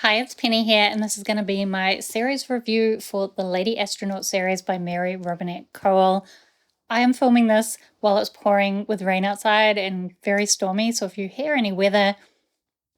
Hi, it's Penny here, and this is going to be my series review for the Lady Astronaut series by Mary Robinette Kowal. I am filming this while it's pouring with rain outside and very stormy, so if you hear any weather,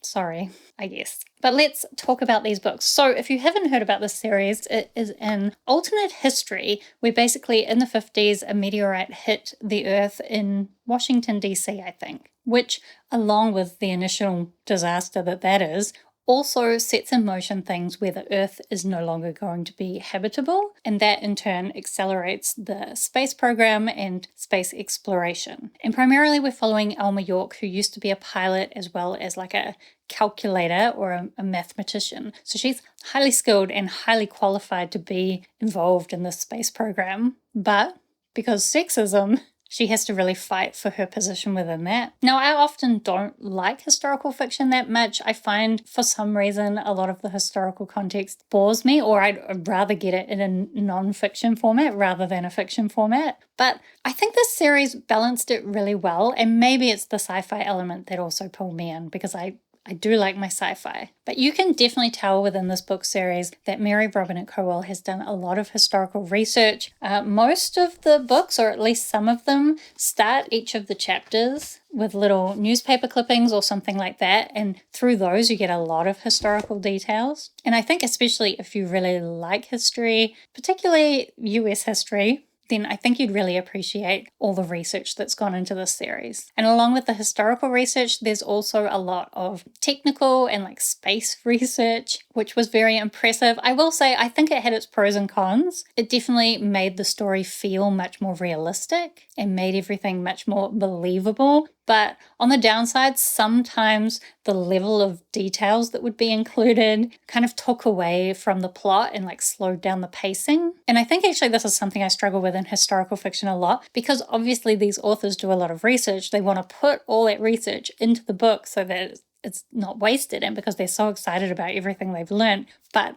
sorry, I guess. But let's talk about these books. So if you haven't heard about this series, it is an alternate history where basically in the 50s, a meteorite hit the Earth in Washington, D.C., I think, which, along with the initial disaster that is, also sets in motion things where the Earth is no longer going to be habitable, and that in turn accelerates the space program and space exploration. And primarily we're following Alma York, who used to be a pilot as well as like a calculator or a mathematician. So she's highly skilled and highly qualified to be involved in this space program. But because sexism, she has to really fight for her position within that. Now, I often don't like historical fiction that much. I find for some reason a lot of the historical context bores me, or I'd rather get it in a non-fiction format rather than a fiction format. But I think this series balanced it really well, and maybe it's the sci-fi element that also pulled me in because I do like my sci-fi. But you can definitely tell within this book series that Mary Robinette Kowal has done a lot of historical research. Most of the books, or at least some of them, start each of the chapters with little newspaper clippings or something like that. And through those, you get a lot of historical details. And I think especially if you really like history, particularly US history, then I think you'd really appreciate all the research that's gone into this series. And along with the historical research, there's also a lot of technical and like space research, which was very impressive. I will say, I think it had its pros and cons. It definitely made the story feel much more realistic and made everything much more believable. But on the downside, sometimes the level of details that would be included kind of took away from the plot and like slowed down the pacing. And I think actually this is something I struggle with in historical fiction a lot, because obviously these authors do a lot of research. They want to put all that research into the book so that it's not wasted, and because they're so excited about everything they've learned. But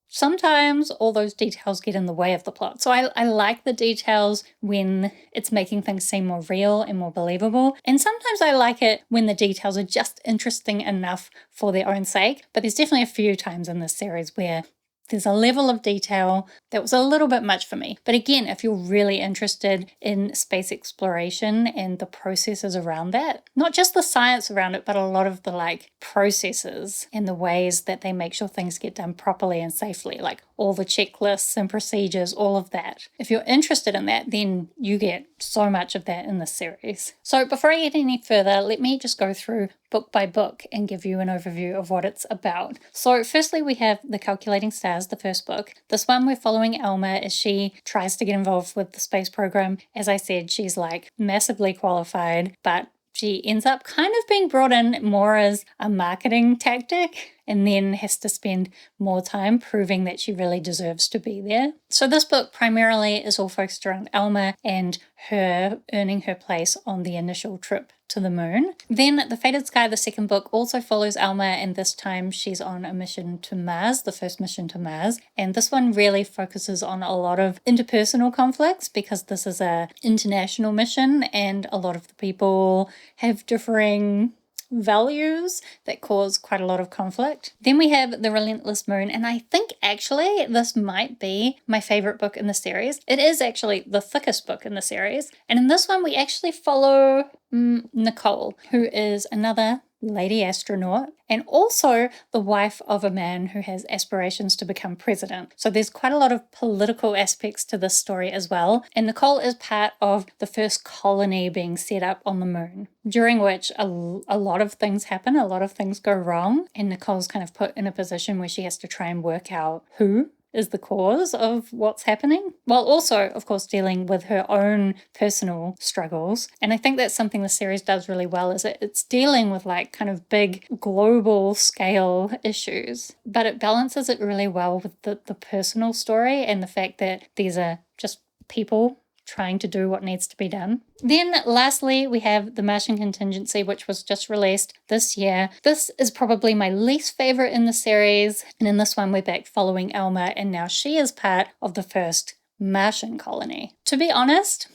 sometimes all those details get in the way of the plot. So I like the details when it's making things seem more real and more believable. And sometimes I like it when the details are just interesting enough for their own sake. But there's definitely a few times in this series where there's a level of detail that was a little bit much for me. But again, if you're really interested in space exploration and the processes around that, not just the science around it, but a lot of the like processes and the ways that they make sure things get done properly and safely, like all the checklists and procedures, all of that. If you're interested in that, then you get so much of that in this series. So before I get any further, let me just go through book by book and give you an overview of what it's about. So firstly, we have The Calculating Stars, the first book. This one we're following Alma as she tries to get involved with the space program. As I said, she's like massively qualified, but she ends up kind of being brought in more as a marketing tactic and then has to spend more time proving that she really deserves to be there. So this book primarily is all focused around Alma and her earning her place on the initial trip to the moon. Then The Fated Sky, the second book, also follows Alma, and this time she's on a mission to Mars, the first mission to Mars. And this one really focuses on a lot of interpersonal conflicts because this is an international mission and a lot of the people have differing values that cause quite a lot of conflict. Then we have The Relentless Moon, and I think actually this might be my favorite book in the series. It is actually the thickest book in the series, and in this one we actually follow Nicole, who is another Lady Astronaut and also the wife of a man who has aspirations to become president. So there's quite a lot of political aspects to this story as well. And Nicole is part of the first colony being set up on the moon, during which a lot of things happen, a lot of things go wrong. And Nicole's kind of put in a position where she has to try and work out who is the cause of what's happening, while also, of course, dealing with her own personal struggles. And I think that's something the series does really well, is it's dealing with like kind of big global scale issues, but it balances it really well with the personal story and the fact that these are just people trying to do what needs to be done. Then lastly, we have The Martian Contingency, which was just released this year. This is probably my least favorite in the series. And in this one, we're back following Alma, and now she is part of the first Martian colony. To be honest,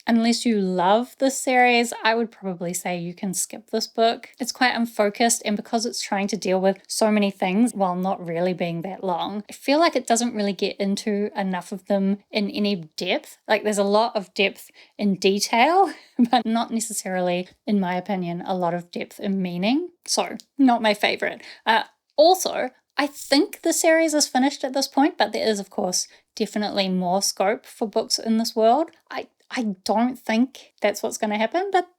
unless you love this series, I would probably say you can skip this book. It's quite unfocused, and because it's trying to deal with so many things while not really being that long, I feel like it doesn't really get into enough of them in any depth. Like there's a lot of depth in detail, but not necessarily, in my opinion, a lot of depth in meaning. So, not my favorite. Also, I think the series is finished at this point, but there is, of course, definitely more scope for books in this world. I don't think that's what's going to happen, but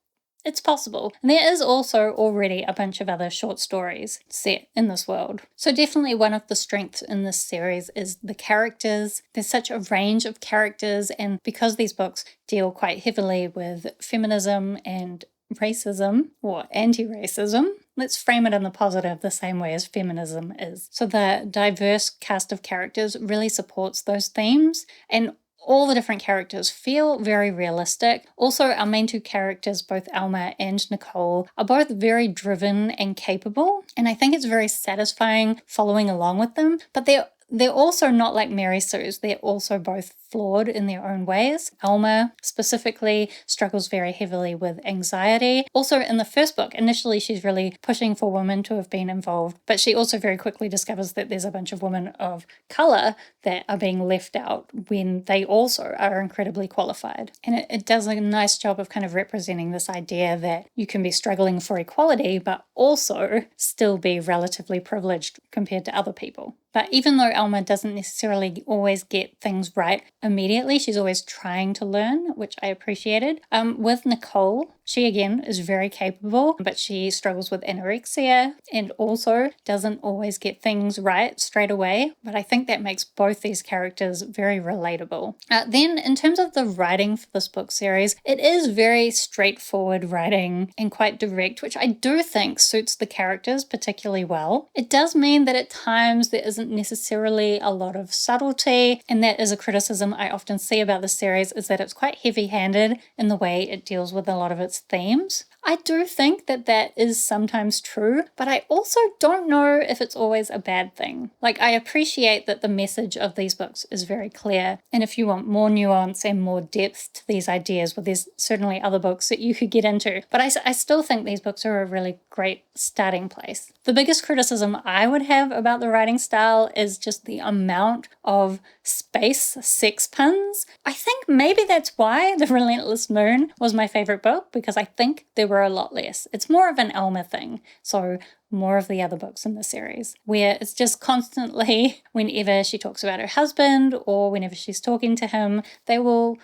it's possible. And there is also already a bunch of other short stories set in this world. So definitely one of the strengths in this series is the characters. There's such a range of characters, and because these books deal quite heavily with feminism and racism or anti-racism, let's frame it in the positive the same way as feminism is. So the diverse cast of characters really supports those themes, and all the different characters feel very realistic. Also, our main two characters, both Alma and Nicole, are both very driven and capable, and I think it's very satisfying following along with them, but they're also not like Mary Sue's. They're also both flawed in their own ways. Alma specifically struggles very heavily with anxiety. Also in the first book, initially she's really pushing for women to have been involved, but she also very quickly discovers that there's a bunch of women of color that are being left out when they also are incredibly qualified. And it does a nice job of kind of representing this idea that you can be struggling for equality, but also still be relatively privileged compared to other people. But even though Alma doesn't necessarily always get things right immediately, she's always trying to learn, which I appreciated. With Nicole, she again is very capable, but she struggles with anorexia and also doesn't always get things right straight away. But I think that makes both these characters very relatable. Then in terms of the writing for this book series, it is very straightforward writing and quite direct, which I do think suits the characters particularly well. It does mean that at times there isn't necessarily a lot of subtlety, and that is a criticism I often see about the series, is that it's quite heavy-handed in the way it deals with a lot of its themes. I do think that that is sometimes true, but I also don't know if it's always a bad thing. Like, I appreciate that the message of these books is very clear, and if you want more nuance and more depth to these ideas, well, there's certainly other books that you could get into, but I still think these books are a really great starting place. The biggest criticism I would have about the writing style is just the amount of space sex puns. I think maybe that's why The Relentless Moon was my favorite book, because I think there were a lot less. It's more of an Alma thing, so more of the other books in the series, where it's just constantly, whenever she talks about her husband or whenever she's talking to him, they will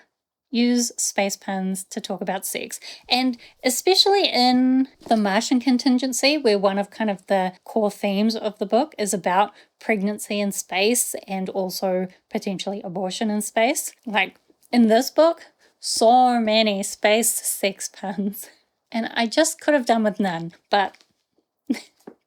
use space puns to talk about sex. And especially in The Martian Contingency, where one of kind of the core themes of the book is about pregnancy in space and also potentially abortion in space. Like in this book, so many space sex puns. And I just could have done with none, but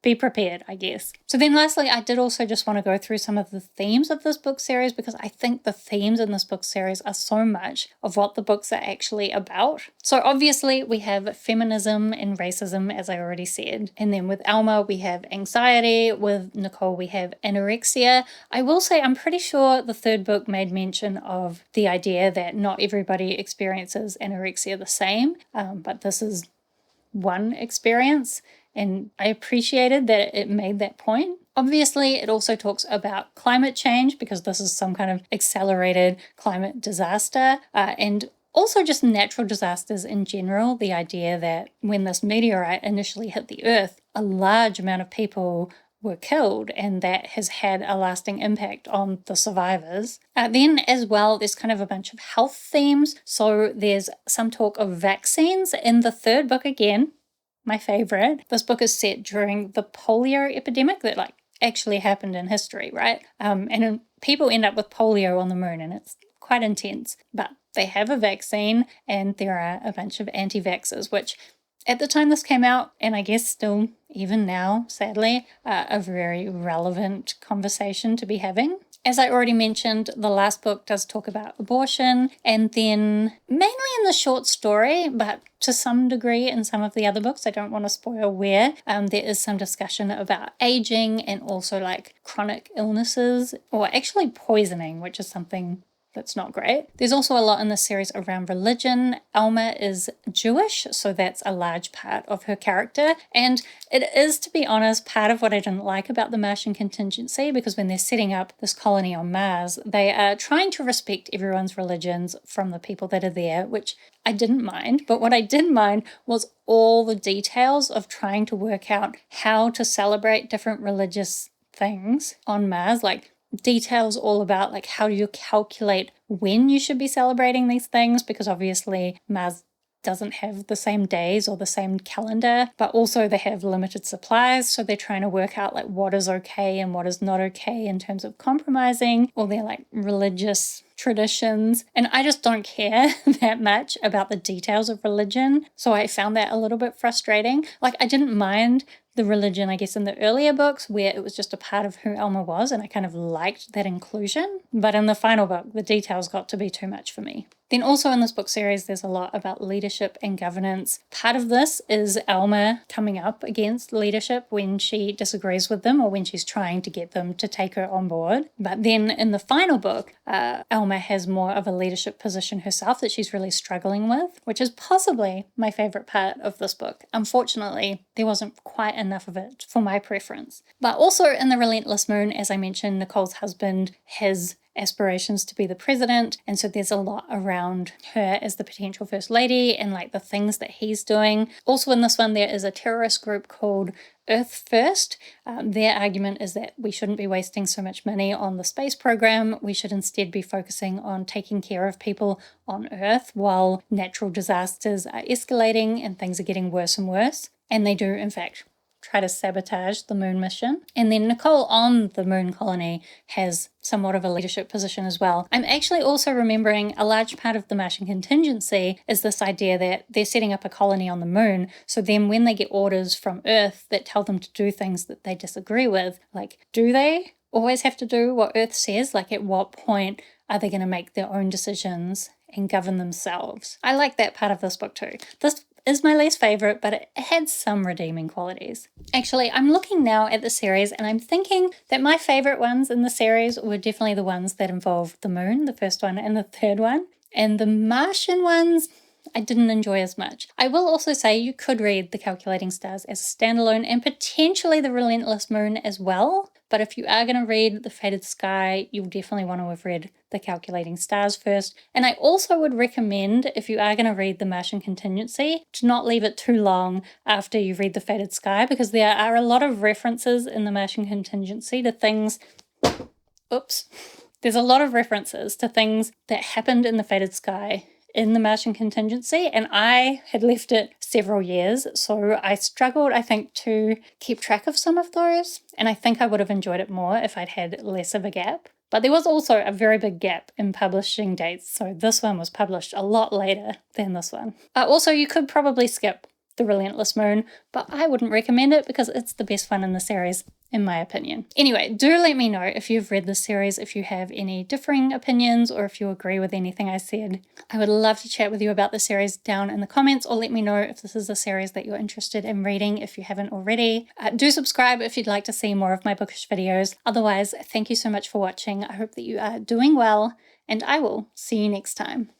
be prepared, I guess. So then lastly, I did also just want to go through some of the themes of this book series, because I think the themes in this book series are so much of what the books are actually about. So obviously we have feminism and racism, as I already said. And then with Alma, we have anxiety. With Nicole, we have anorexia. I will say I'm pretty sure the third book made mention of the idea that not everybody experiences anorexia the same, but this is one experience. And I appreciated that it made that point. Obviously, it also talks about climate change, because this is some kind of accelerated climate disaster, and also just natural disasters in general. The idea that when this meteorite initially hit the Earth, a large amount of people were killed, and that has had a lasting impact on the survivors. Then as well, there's kind of a bunch of health themes. So there's some talk of vaccines in the third book again. My favorite. This book is set during the polio epidemic that actually happened in history, right? And people end up with polio on the moon, and it's quite intense. But they have a vaccine, and there are a bunch of anti-vaxxers, which at the time this came out, and I guess still even now, sadly, a very relevant conversation to be having. As I already mentioned, the last book does talk about abortion, and then mainly in the short story, but to some degree in some of the other books, I don't want to spoil where, there is some discussion about aging and also like chronic illnesses, or actually poisoning, which is something That's not great. There's also a lot in this series around religion. Alma is Jewish, so that's a large part of her character. And it is, to be honest, part of what I didn't like about the Martian contingency, because when they're setting up this colony on Mars, they are trying to respect everyone's religions from the people that are there, which I didn't mind. But what I did mind was all the details of trying to work out how to celebrate different religious things on Mars, like details all about like how do you calculate when you should be celebrating these things, because obviously Mars doesn't have the same days or the same calendar, but also they have limited supplies, so they're trying to work out like what is okay and what is not okay in terms of compromising all their like religious traditions. And I just don't care that much about the details of religion, so I found that a little bit frustrating. Like, I didn't mind the religion, I guess, in the earlier books where it was just a part of who Alma was, and I kind of liked that inclusion. But in the final book, the details got to be too much for me. Then also in this book series, there's a lot about leadership and governance. Part of this is Alma coming up against leadership when she disagrees with them or when she's trying to get them to take her on board. But then in the final book, Alma has more of a leadership position herself that she's really struggling with, which is possibly my favorite part of this book. Unfortunately, there wasn't quite enough of it for my preference. But also in The Relentless Moon, as I mentioned, Nicole's husband has aspirations to be the president, and so there's a lot around her as the potential first lady and like the things that he's doing. Also in this one, there is a terrorist group called Earth First. Their argument is that we shouldn't be wasting so much money on the space program. We should instead be focusing on taking care of people on Earth while natural disasters are escalating and things are getting worse and worse. And they do, in fact, try to sabotage the moon mission. And then Nicole on the moon colony has somewhat of a leadership position as well. I'm actually also remembering a large part of the Martian contingency is this idea that they're setting up a colony on the moon, so then when they get orders from Earth that tell them to do things that they disagree with, like, do they always have to do what Earth says? Like, at what point are they going to make their own decisions and govern themselves? I like that part of this book too. This is my least favorite, but it had some redeeming qualities. Actually, I'm looking now at the series and I'm thinking that my favorite ones in the series were definitely the ones that involved the moon, the first one and the third one. And the Martian ones, I didn't enjoy as much. I will also say you could read The Calculating Stars as a standalone and potentially The Relentless Moon as well. But if you are going to read The Fated Sky, you'll definitely want to have read The Calculating Stars first. And I also would recommend, if you are going to read The Martian Contingency, to not leave it too long after you read The Fated Sky, because there are a lot of references in The Martian Contingency to things... Oops. There's a lot of references to things that happened in The Fated Sky in The Martian Contingency, and I had left it several years, so I struggled, I think, to keep track of some of those, and I think I would have enjoyed it more if I'd had less of a gap. But there was also a very big gap in publishing dates, so this one was published a lot later than this one. Also, you could probably skip The Relentless Moon, but I wouldn't recommend it because it's the best one in the series, in my opinion. Anyway, do let me know if you've read this series, if you have any differing opinions, or if you agree with anything I said. I would love to chat with you about the series down in the comments, or let me know if this is a series that you're interested in reading if you haven't already. Do subscribe if you'd like to see more of my bookish videos. Otherwise, thank you so much for watching. I hope that you are doing well, and I will see you next time.